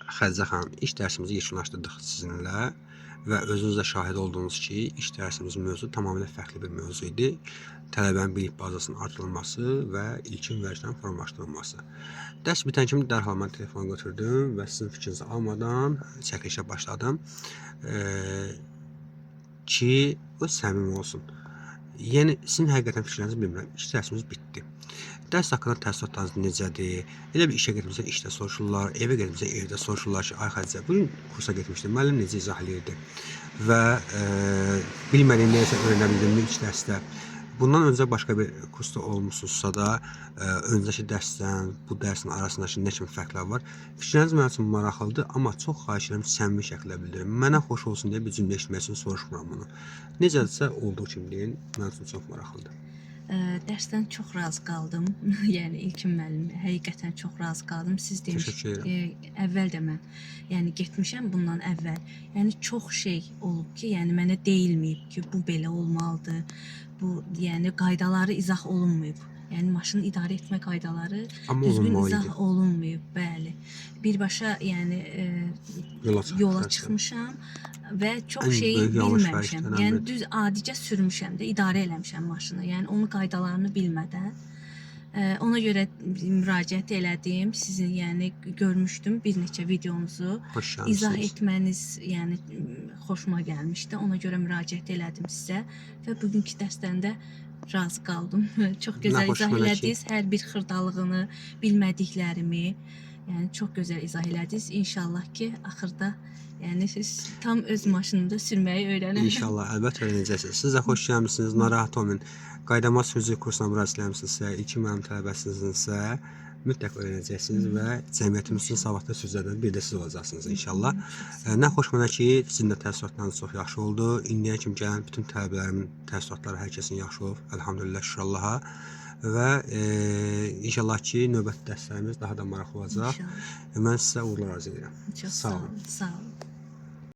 Xədicə xanım, iş dərsimizi yekunlaşdırdıq sizinlə və özünüz də şahid olduğunuz ki, iş dərsimizin mövzusu tamamilə fərqli bir mövzu idi. Tələbənin bilik bazasının artırılması və ilkin vəzifələrin formalaşdırılması. Dərs bitən kimi dərhal mən telefonu götürdüm və sizin fikrinizi almadan çəkilişə başladım ki, o səmimi olsun. Yəni, sizin həqiqətən fikrinizi bilmirəm. İş dərsimiz bitdi. Dərs haqqında təəssüratlarınız necədir? Elə bir işə getmişsən, işdə soruşurlar, evə getmişsən, evdə soruşurlar ki, ay Xədicə, bugün kursa getmişdim, müəllim necə izah edirdi və bilmədiyim neyəsə öyrənə bildimmi iç dərsdə. Bundan öncə başqa bir kursda olmuşsunuzsa da, öncəki dərsdən, bu dərsin arasındakı nə kimi fərqlər var? Fikriniz mənim üçün maraqlıdır, amma çox xahiş edirəm, səmimi şəkildə bildirin. Mənə xoş olsun deyə bir cümlə eşitmək üçün soruşmuram bunu. Necədirsə, olduğu kimi deyin, mənim üçün çox maraqlıdır. Dərsdən çox razı qaldım. Yəni ilkin müəllim həqiqətən çox razı qaldım. Siz demişdiniz, əvvəl də mən getmişəm bundan əvvəl. Yəni çox şey olub ki, yəni mənə deyilməyib ki, bu belə olmalıdır. Bu qaydaları izah olunmayıb. Yəni maşını idarə etmə qaydaları düzgün izah olunmayıb, bəli. Birbaşa yola çıxmışam və çox şeyi bilməmişəm. Yəni düz adicə sürmüşəm də, idarə eləmişəm maşını. Yəni onun qaydalarını bilmədən. Ona görə müraciət elədim. Sizin görmüşdüm bir neçə videonuzu. İzah etməniz xoşuma gəlmişdi. Ona görə müraciət elədim sizə və bugünkü dərsdən də razı qaldım. Çox gözəl izah elədiniz hər bir xırdalığını, bilmədiklərimi. Yəni çox gözəl izah elədiniz. İnşallah ki, axırda siz tam öz maşınımda sürməyi öyrənəm. İnşallah, əlbəttə öyrənəcəksiniz. Siz də xoş gəlmişsiniz, narahat olmayın. Qaydama sürücü kursuna müraciət eləmişsinizsə, ilkin müəllim tələbəsinizsə, mütləq öyrənəcəksiniz və cəmiyyətimizin savadlı sürücülərdən biri də siz olacaqsınız inşallah. Nə xoş mənə ki, sizin də təəssüratlarınız çox yaxşı oldu. İndiyə kimi gələn bütün tələbələrimin təəssüratları hər kəsin yaxşı olub. Əlhamdülillah, şükür Allaha. Və inşallah ki, növbəti dərslərimiz daha da maraqlı olacaq. Mən sizə uğurlar arzu edirəm. Çox sağ olun. Sağ olun.